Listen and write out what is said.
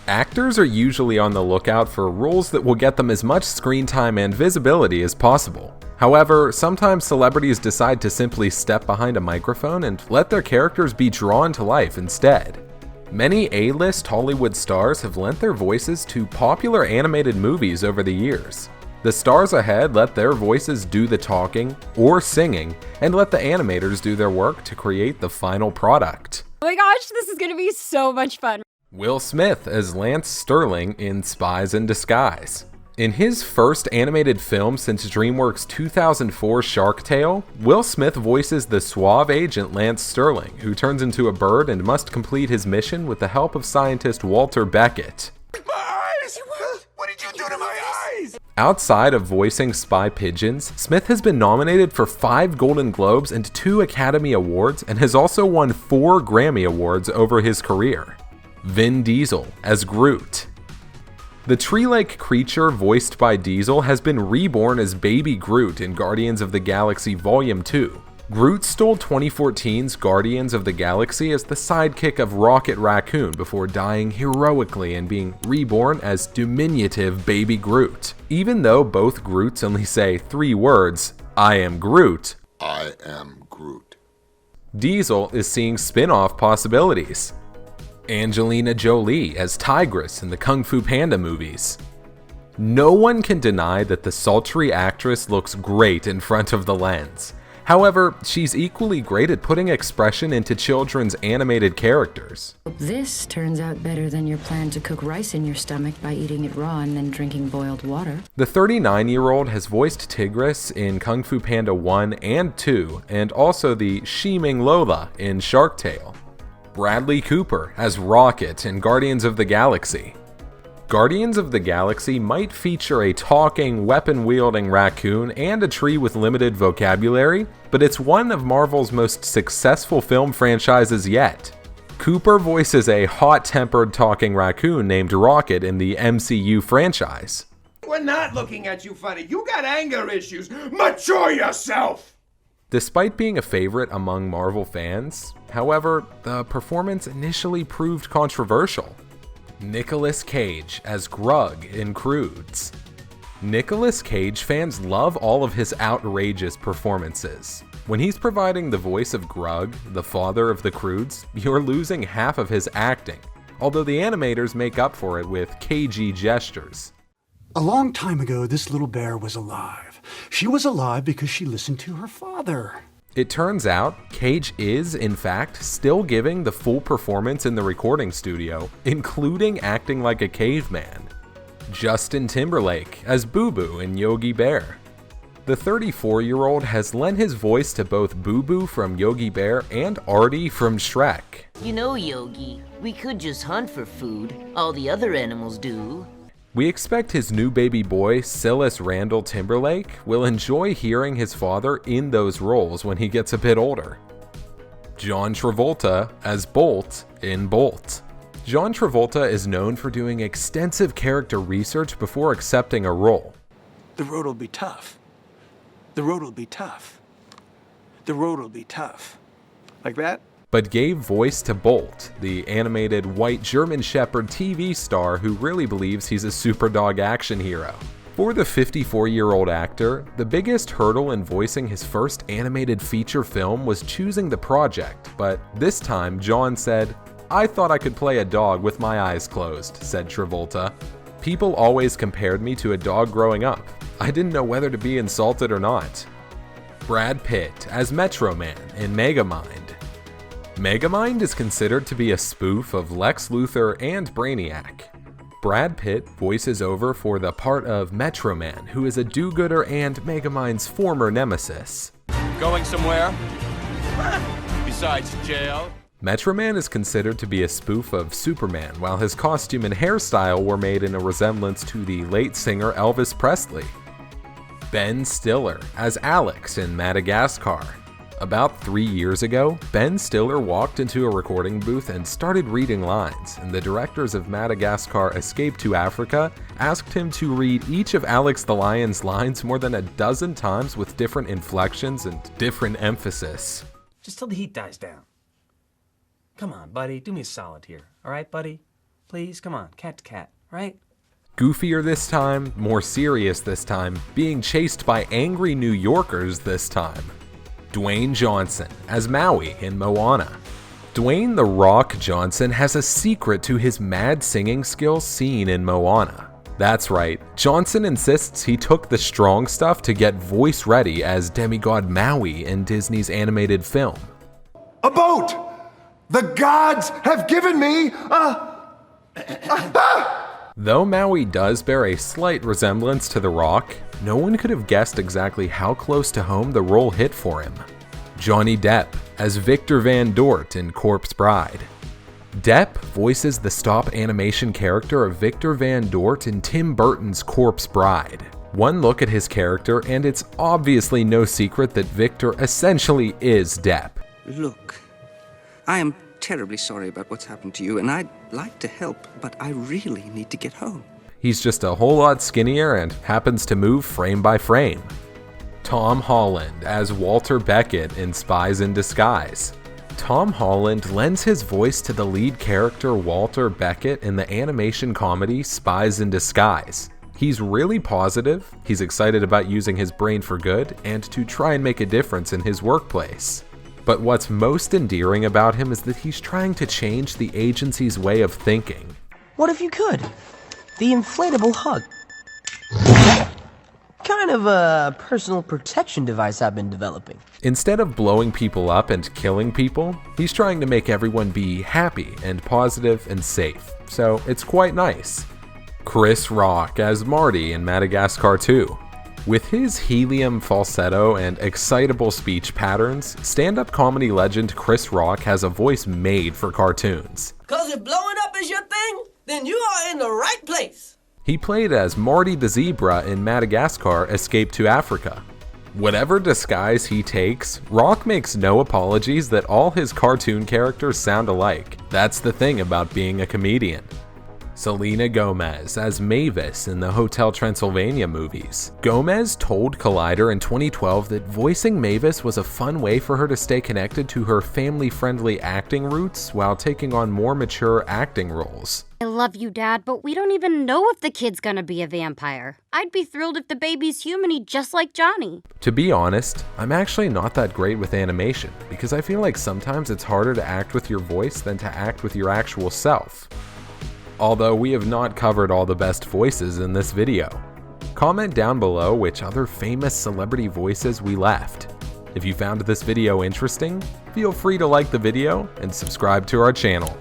Actors are usually on the lookout for roles that will get them as much screen time and visibility as possible. However, sometimes celebrities decide to simply step behind a microphone and let their characters be drawn to life instead. Many A-list Hollywood stars have lent their voices to popular animated movies over the years. The stars ahead let their voices do the talking or singing, and let the animators do their work to create the final product. Oh my gosh, this is gonna be so much fun. Will Smith as Lance Sterling in Spies in Disguise. In his first animated film since DreamWorks' 2004 Shark Tale, Will Smith voices the suave agent Lance Sterling, who turns into a bird and must complete his mission with the help of scientist Walter Beckett. My eyes! What did you do to my eyes? Outside of voicing spy pigeons, Smith has been nominated for 5 Golden Globes and 2 Academy Awards, and has also won 4 Grammy Awards over his career. Vin Diesel as Groot. The tree-like creature voiced by Diesel has been reborn as Baby Groot in Guardians of the Galaxy Volume 2. Groot stole 2014's Guardians of the Galaxy as the sidekick of Rocket Raccoon before dying heroically and being reborn as diminutive Baby Groot. Even though both Groots only say 3 words, "I am Groot," I am Groot. Diesel is seeing spin-off possibilities. Angelina Jolie as Tigress in the Kung Fu Panda movies. No one can deny that the sultry actress looks great in front of the lens. However, she's equally great at putting expression into children's animated characters. This turns out better than your plan to cook rice in your stomach by eating it raw and then drinking boiled water. The 39-year-old has voiced Tigress in Kung Fu Panda 1 and 2, and also the Shiming Lola in Shark Tale. Bradley Cooper as Rocket in Guardians of the Galaxy. Guardians of the Galaxy might feature a talking, weapon-wielding raccoon and a tree with limited vocabulary, but it's one of Marvel's most successful film franchises yet. Cooper voices a hot-tempered talking raccoon named Rocket in the MCU franchise. We're not looking at you funny. You got anger issues. Mature yourself! Despite being a favorite among Marvel fans, however, the performance initially proved controversial. Nicolas Cage as Grug in Croods. Nicolas Cage fans love all of his outrageous performances. When he's providing the voice of Grug, the father of the Croods, you're losing half of his acting, although the animators make up for it with cagey gestures. A long time ago, this little bear was alive. She was alive because she listened to her father. It turns out, Cage is, in fact, still giving the full performance in the recording studio, including acting like a caveman. Justin Timberlake as Boo Boo in Yogi Bear. The 34-year-old has lent his voice to both Boo Boo from Yogi Bear and Artie from Shrek. You know, Yogi, we could just hunt for food. All the other animals do. We expect his new baby boy, Silas Randall Timberlake, will enjoy hearing his father in those roles when he gets a bit older. John Travolta as Bolt in Bolt. John Travolta is known for doing extensive character research before accepting a role. The road will be tough. The road will be tough. The road will be tough. Like that? But gave voice to Bolt, the animated white German Shepherd TV star who really believes he's a superdog action hero. For the 54-year-old actor, the biggest hurdle in voicing his first animated feature film was choosing the project, but this time John said, "I thought I could play a dog with my eyes closed," said Travolta. "People always compared me to a dog growing up. I didn't know whether to be insulted or not." Brad Pitt as Metro Man in Megamind. Megamind is considered to be a spoof of Lex Luthor and Brainiac. Brad Pitt voices over for the part of Metro Man, who is a do-gooder and Megamind's former nemesis. Going somewhere? Besides jail? Metro Man is considered to be a spoof of Superman, while his costume and hairstyle were made in a resemblance to the late singer Elvis Presley. Ben Stiller as Alex in Madagascar. About 3 years ago, Ben Stiller walked into a recording booth and started reading lines, and the directors of Madagascar Escape to Africa asked him to read each of Alex the Lion's lines more than a dozen times with different inflections and different emphasis. Just till the heat dies down. Come on, buddy, do me a solid here, all right, buddy? Please, come on, cat to cat, right? Goofier this time, more serious this time, being chased by angry New Yorkers this time. Dwayne Johnson as Maui in Moana. Dwayne "The Rock" Johnson has a secret to his mad singing skills seen in Moana. That's right, Johnson insists he took the strong stuff to get voice ready as demigod Maui in Disney's animated film. A boat! The gods have given me Though Maui does bear a slight resemblance to The Rock, no one could have guessed exactly how close to home the role hit for him. Johnny Depp as Victor Van Dort in Corpse Bride. Depp voices the stop animation character of Victor Van Dort in Tim Burton's Corpse Bride. One look at his character and it's obviously no secret that Victor essentially is Depp. Look, I am terribly sorry about what's happened to you, and I'd like to help, but I really need to get home. He's just a whole lot skinnier and happens to move frame by frame. Tom Holland as Walter Beckett in Spies in Disguise. Tom Holland lends his voice to the lead character Walter Beckett in the animation comedy Spies in Disguise. He's really positive, he's excited about using his brain for good, and to try and make a difference in his workplace. But what's most endearing about him is that he's trying to change the agency's way of thinking. What if you could? The inflatable hug. Kind of a personal protection device I've been developing. Instead of blowing people up and killing people, he's trying to make everyone be happy and positive and safe, so it's quite nice. Chris Rock as Marty in Madagascar 2. With his helium falsetto and excitable speech patterns, stand-up comedy legend Chris Rock has a voice made for cartoons. 'Cause if blowing up is your thing, then you are in the right place. He played as Marty the Zebra in Madagascar Escape to Africa. Whatever disguise he takes, Rock makes no apologies that all his cartoon characters sound alike. That's the thing about being a comedian. Selena Gomez as Mavis in the Hotel Transylvania movies. Gomez told Collider in 2012 that voicing Mavis was a fun way for her to stay connected to her family-friendly acting roots while taking on more mature acting roles. I love you, Dad, but we don't even know if the kid's gonna be a vampire. I'd be thrilled if the baby's human-y just like Johnny. To be honest, I'm actually not that great with animation because I feel like sometimes it's harder to act with your voice than to act with your actual self. Although we have not covered all the best voices in this video. Comment down below which other famous celebrity voices we left. If you found this video interesting, feel free to like the video and subscribe to our channel.